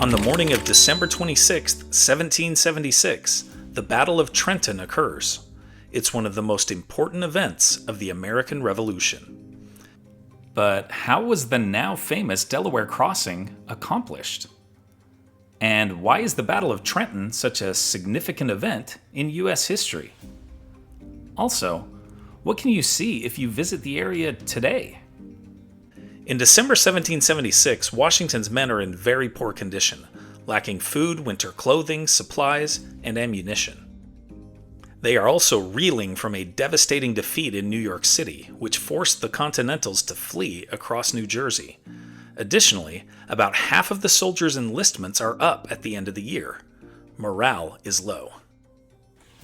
On the morning of December 26, 1776, the Battle of Trenton occurs. It's one of the most important events of the American Revolution. But how was the now famous Delaware crossing accomplished? And why is the Battle of Trenton such a significant event in U.S. history? Also, what can you see if you visit the area today? In December 1776, Washington's men are in very poor condition, lacking food, winter clothing, supplies, and ammunition. They are also reeling from a devastating defeat in New York City, which forced the Continentals to flee across New Jersey. Additionally, about half of the soldiers' enlistments are up at the end of the year. Morale is low.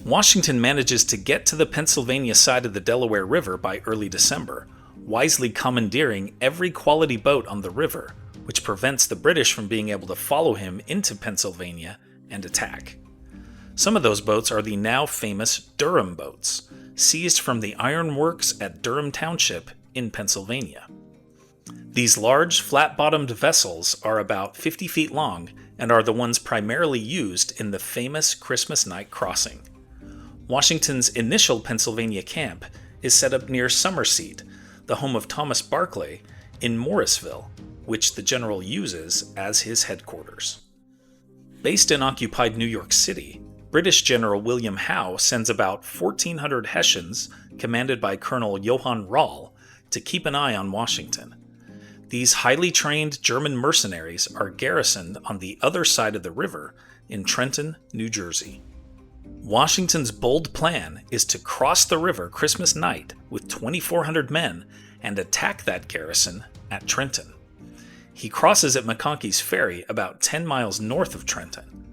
Washington manages to get to the Pennsylvania side of the Delaware River by early December, wisely commandeering every quality boat on the river, which prevents the British from being able to follow him into Pennsylvania and attack. Some of those boats are the now famous Durham boats, seized from the iron works at Durham Township in Pennsylvania. These large, flat-bottomed vessels are about 50 feet long and are the ones primarily used in the famous Christmas night crossing. Washington's initial Pennsylvania camp is set up near Summerseat, the home of Thomas Barclay, in Morrisville, which the general uses as his headquarters. Based in occupied New York City, British General William Howe sends about 1,400 Hessians, commanded by Colonel Johann Rall, to keep an eye on Washington. These highly trained German mercenaries are garrisoned on the other side of the river in Trenton, New Jersey. Washington's bold plan is to cross the river Christmas night with 2,400 men and attack that garrison at Trenton. He crosses at McConkey's Ferry about 10 miles north of Trenton.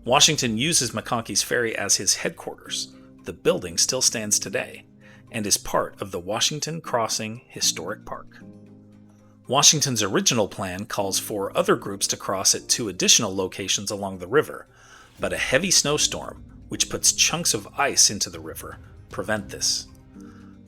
Washington uses McConkey's Ferry as his headquarters. The building still stands today and is part of the Washington Crossing Historic Park. Washington's original plan calls for other groups to cross at 2 additional locations along the river, but a heavy snowstorm, which puts chunks of ice into the river, prevent this.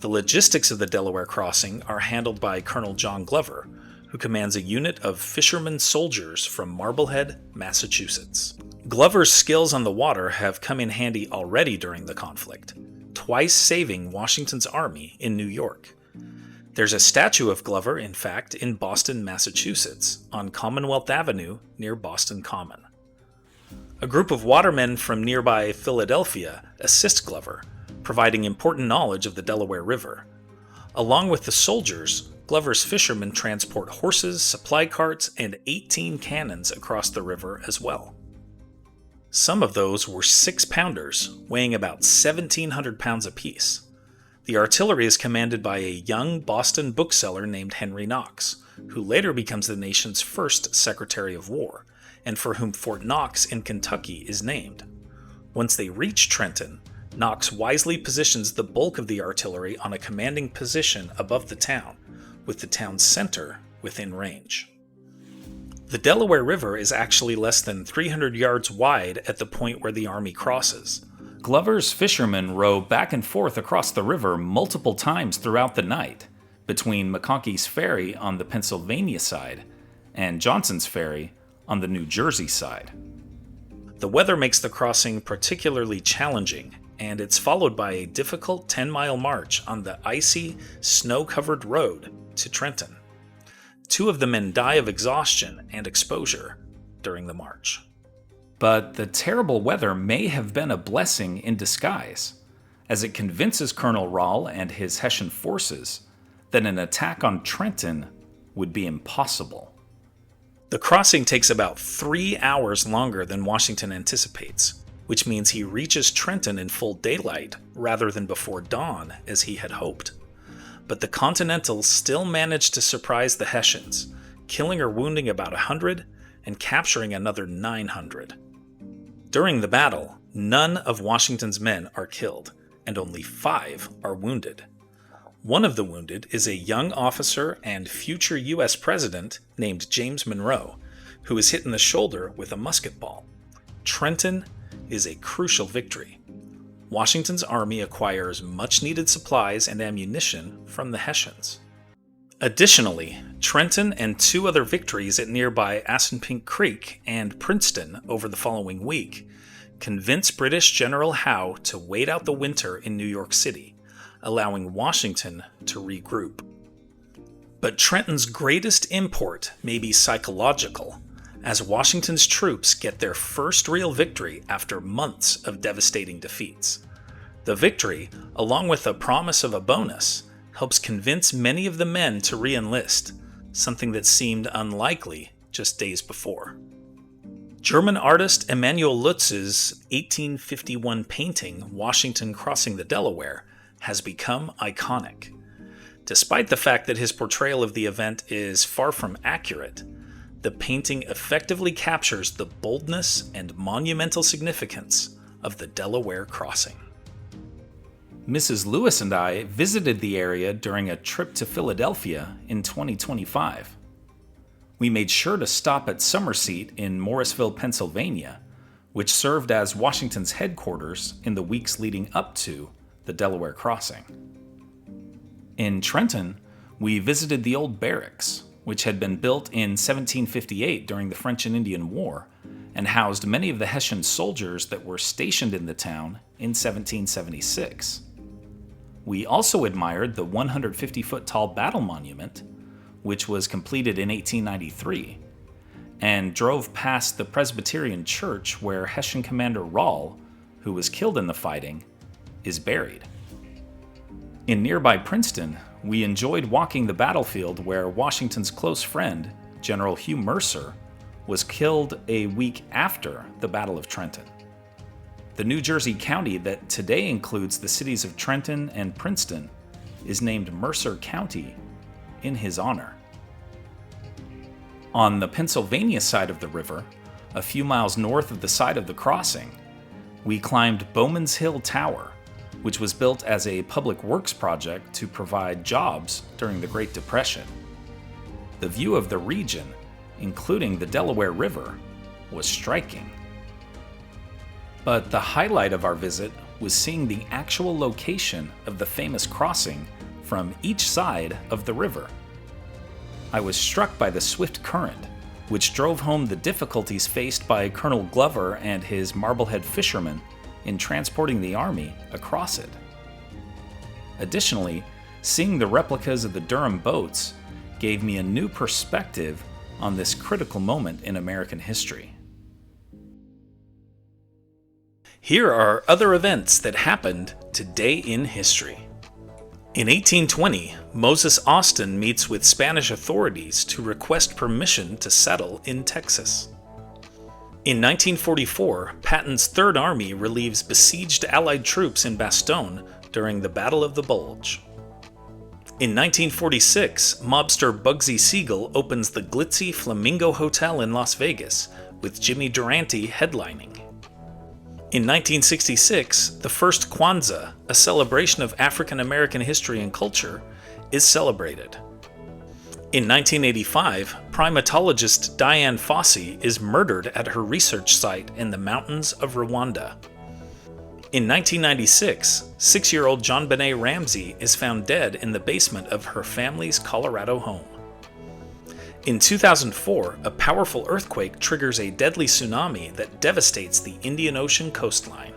The logistics of the Delaware crossing are handled by Colonel John Glover, who commands a unit of fishermen soldiers from Marblehead, Massachusetts. Glover's skills on the water have come in handy already during the conflict, twice saving Washington's army in New York. There's a statue of Glover, in fact, in Boston, Massachusetts, on Commonwealth Avenue near Boston Common. A group of watermen from nearby Philadelphia assist Glover, providing important knowledge of the Delaware River. Along with the soldiers, Glover's fishermen transport horses, supply carts, and 18 cannons across the river as well. Some of those were 6-pounders, weighing about 1,700 pounds apiece. The artillery is commanded by a young Boston bookseller named Henry Knox, who later becomes the nation's first Secretary of War, and for whom Fort Knox in Kentucky is named. Once they reach Trenton, Knox wisely positions the bulk of the artillery on a commanding position above the town, with the town's center within range. The Delaware River is actually less than 300 yards wide at the point where the army crosses. Glover's fishermen row back and forth across the river multiple times throughout the night, between McConkey's Ferry on the Pennsylvania side and Johnson's Ferry on the New Jersey side. The weather makes the crossing particularly challenging, and it's followed by a difficult 10-mile march on the icy, snow-covered road to Trenton. 2 of the men die of exhaustion and exposure during the march. But the terrible weather may have been a blessing in disguise, as it convinces Colonel Rall and his Hessian forces that an attack on Trenton would be impossible. The crossing takes about 3 hours longer than Washington anticipates, which means he reaches Trenton in full daylight rather than before dawn as he had hoped. But the Continentals still manage to surprise the Hessians, killing or wounding about 100 and capturing another 900. During the battle, none of Washington's men are killed, and only 5 are wounded. One of the wounded is a young officer and future U.S. president named James Monroe, who is hit in the shoulder with a musket ball. Trenton is a crucial victory. Washington's army acquires much-needed supplies and ammunition from the Hessians. Additionally, Trenton and two other victories at nearby Assunpink Creek and Princeton over the following week convinced British General Howe to wait out the winter in New York City, allowing Washington to regroup. But Trenton's greatest import may be psychological, as Washington's troops get their first real victory after months of devastating defeats. The victory, along with the promise of a bonus, helps convince many of the men to re-enlist, something that seemed unlikely just days before. German artist Emanuel Lutz's 1851 painting, Washington Crossing the Delaware, has become iconic. Despite the fact that his portrayal of the event is far from accurate, the painting effectively captures the boldness and monumental significance of the Delaware crossing. Mrs. Lewis and I visited the area during a trip to Philadelphia in 2025. We made sure to stop at Summerseat in Morrisville, Pennsylvania, which served as Washington's headquarters in the weeks leading up to the Delaware crossing. In Trenton, we visited the old barracks, which had been built in 1758 during the French and Indian War and housed many of the Hessian soldiers that were stationed in the town in 1776. We also admired the 150-foot tall battle monument, which was completed in 1893, and drove past the Presbyterian church where Hessian Commander Rall, who was killed in the fighting, is buried. In nearby Princeton, we enjoyed walking the battlefield where Washington's close friend, General Hugh Mercer, was killed a week after the Battle of Trenton. The New Jersey county that today includes the cities of Trenton and Princeton is named Mercer County in his honor. On the Pennsylvania side of the river, a few miles north of the site of the crossing, we climbed Bowman's Hill Tower, which was built as a public works project to provide jobs during the Great Depression. The view of the region, including the Delaware River, was striking. But the highlight of our visit was seeing the actual location of the famous crossing from each side of the river. I was struck by the swift current, which drove home the difficulties faced by Colonel Glover and his Marblehead fishermen in transporting the army across it. Additionally, seeing the replicas of the Durham boats gave me a new perspective on this critical moment in American history. Here are other events that happened today in history. In 1820, Moses Austin meets with Spanish authorities to request permission to settle in Texas. In 1944, Patton's Third Army relieves besieged Allied troops in Bastogne during the Battle of the Bulge. In 1946, mobster Bugsy Siegel opens the glitzy Flamingo Hotel in Las Vegas, with Jimmy Durante headlining. In 1966, the first Kwanzaa, a celebration of African American history and culture, is celebrated. In 1985, primatologist Diane Fossey is murdered at her research site in the mountains of Rwanda. In 1996, 6-year-old JonBenet Ramsey is found dead in the basement of her family's Colorado home. In 2004, a powerful earthquake triggers a deadly tsunami that devastates the Indian Ocean coastline.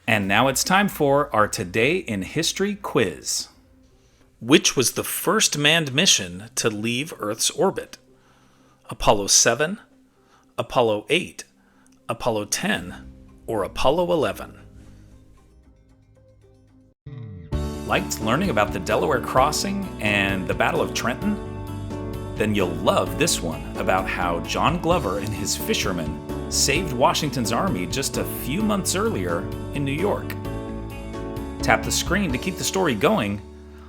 And now it's time for our Today in History quiz. Which was the first manned mission to leave Earth's orbit? Apollo 7, Apollo 8, Apollo 10, or Apollo 11? Liked learning about the Delaware crossing and the Battle of Trenton? Then you'll love this one about how John Glover and his fishermen saved Washington's army just a few months earlier in New York. Tap the screen to keep the story going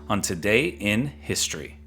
on Today in History.